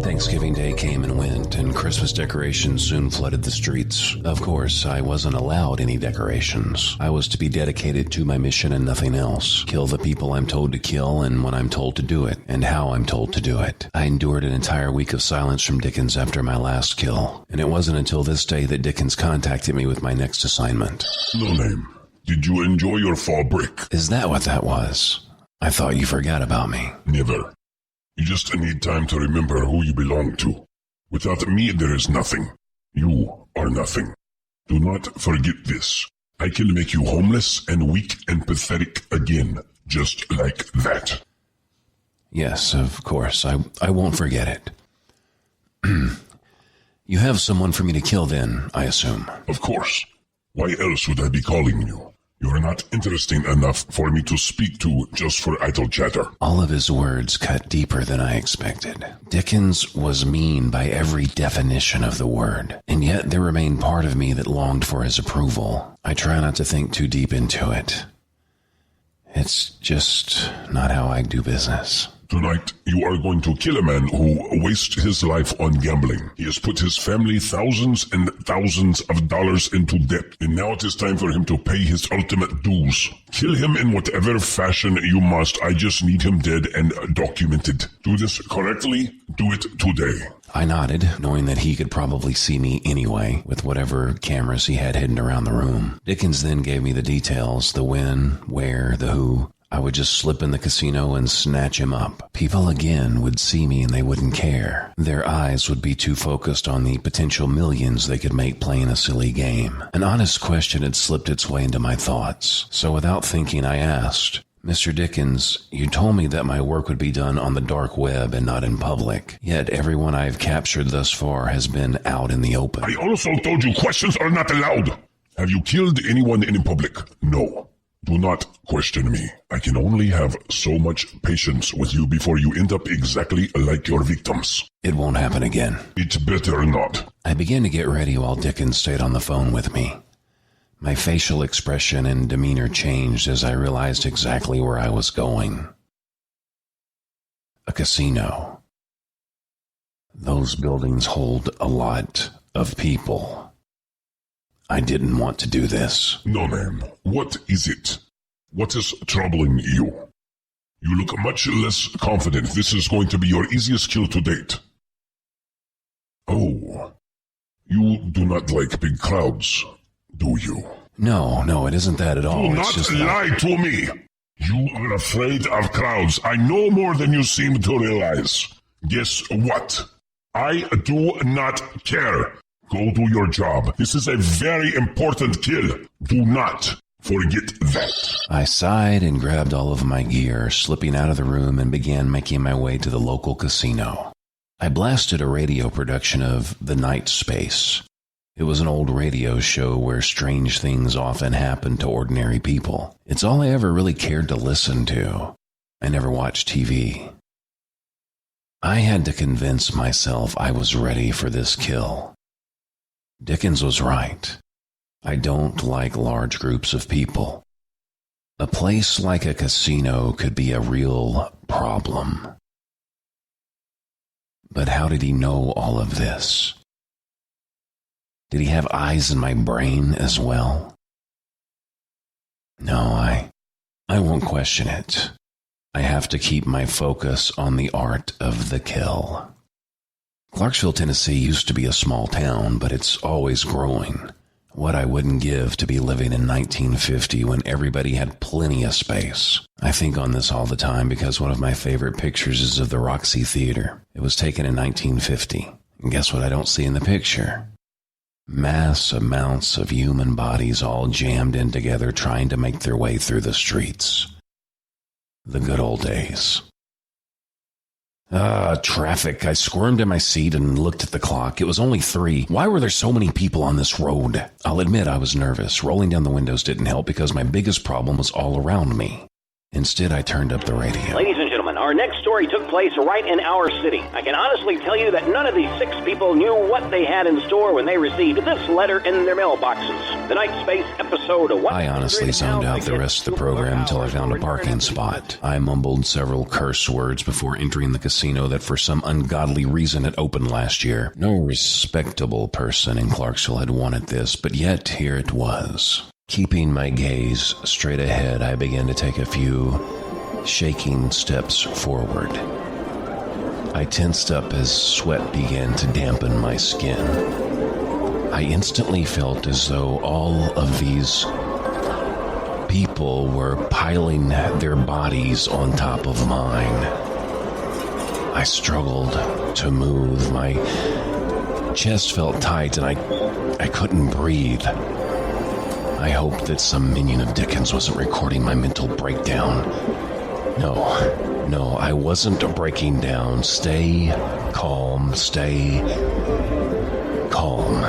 Thanksgiving Day came and went, and Christmas decorations soon flooded the streets. Of course, I wasn't allowed any decorations. I was to be dedicated to my mission and nothing else. Kill the people I'm told to kill, and when I'm told to do it, and how I'm told to do it. I endured an entire week of silence from Dickens after my last kill, and it wasn't until this day that Dickens contacted me with my next assignment. No name. Did you enjoy your fall break? Is that what that was? I thought you forgot about me. Never. You just need time to remember who you belong to. Without me, there is nothing. You are nothing. Do not forget this. I can make you homeless and weak and pathetic again, just like that. Yes, of course. I won't forget it. You have someone for me to kill then, I assume. Of course. Why else would I be calling you? You're not interesting enough for me to speak to just for idle chatter. All of his words cut deeper than I expected. Dickens was mean by every definition of the word, and yet there remained part of me that longed for his approval. I try not to think too deep into it. It's just not how I do business. Tonight, you are going to kill a man who wastes his life on gambling. He has put his family thousands and thousands of dollars into debt, and now it is time for him to pay his ultimate dues. Kill him in whatever fashion you must. I just need him dead and documented. Do this correctly. Do it today. I nodded, knowing that he could probably see me anyway, with whatever cameras he had hidden around the room. Dickens then gave me the details, the when, where, the who. I would just slip in the casino and snatch him up. People again would see me and they wouldn't care. Their eyes would be too focused on the potential millions they could make playing a silly game. An honest question had slipped its way into my thoughts, so without thinking I asked, Mr. Dickens, you told me that my work would be done on the dark web and not in public, yet everyone I've captured thus far has been out in the open. I also told you questions are not allowed. Have you killed anyone in public? No. Do not question me. I can only have so much patience with you before you end up exactly like your victims. It won't happen again. It better not. I began to get ready while Dickens stayed on the phone with me. My facial expression and demeanor changed as I realized exactly where I was going. A casino. Those buildings hold a lot of people. I didn't want to do this. No, ma'am. What is it? What is troubling you? You look much less confident this is going to be your easiest kill to date. Oh. You do not like big crowds, do you? No, it isn't that at all. Do not lie to me. You are afraid of crowds. I know more than you seem to realize. Guess what? I do not care. Go do your job. This is a very important kill. Do not forget that. I sighed and grabbed all of my gear, slipping out of the room and began making my way to the local casino. I blasted a radio production of The Night Space. It was an old radio show where strange things often happen to ordinary people. It's all I ever really cared to listen to. I never watched TV. I had to convince myself I was ready for this kill. Dickens was right. I don't like large groups of people. A place like a casino could be a real problem. But how did he know all of this? Did he have eyes in my brain as well? No, I won't question it. I have to keep my focus on the art of the kill. Clarksville, Tennessee used to be a small town, but it's always growing. What I wouldn't give to be living in 1950 when everybody had plenty of space. I think on this all the time because one of my favorite pictures is of the Roxy Theater. It was taken in 1950. And guess what I don't see in the picture? Mass amounts of human bodies all jammed in together trying to make their way through the streets. The good old days. Traffic. I squirmed in my seat and looked at the clock. It was only 3. Why were there so many people on this road? I'll admit I was nervous. Rolling down the windows didn't help because my biggest problem was all around me. Instead, I turned up the radio. Ladies and gentlemen, Our next story took place right in our city. I can honestly tell you that none of these 6 people knew what they had in store when they received this letter in their mailboxes. The Night Space episode of What I honestly zoned out the rest of the program until I found a parking spot. I mumbled several curse words before entering the casino that for some ungodly reason had opened last year. No respectable person in Clarksville had wanted this, but yet here it was. Keeping my gaze straight ahead, I began to take a few shaking steps forward. I tensed up as sweat began to dampen my skin. I instantly felt as though all of these people were piling their bodies on top of mine. I struggled to move. My chest felt tight and I couldn't breathe. I hoped that some minion of Dickens wasn't recording my mental breakdown. No, I wasn't breaking down. Stay calm, stay calm.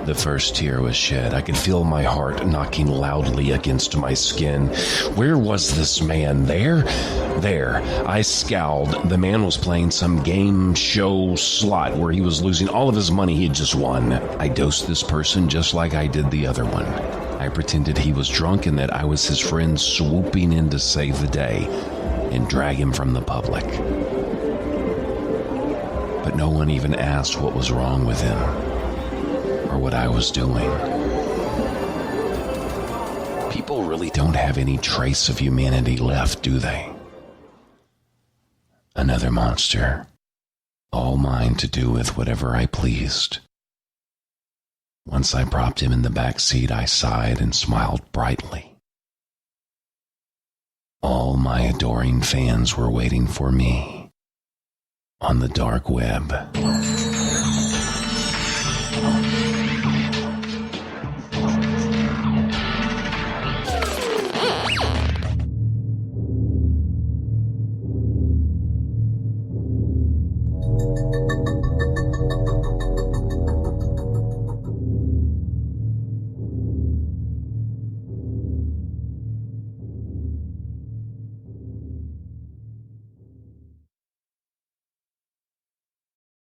The first tear was shed. I could feel my heart knocking loudly against my skin. Where was this man? There. I scowled. The man was playing some game show slot where he was losing all of his money he had just won. I dosed this person just like I did the other one. I pretended he was drunk and that I was his friend swooping in to save the day and drag him from the public. But no one even asked what was wrong with him or what I was doing. People really don't have any trace of humanity left, do they? Another monster, all mine to do with whatever I pleased. Once I propped him in the back seat, I sighed and smiled brightly. All my adoring fans were waiting for me on the dark web.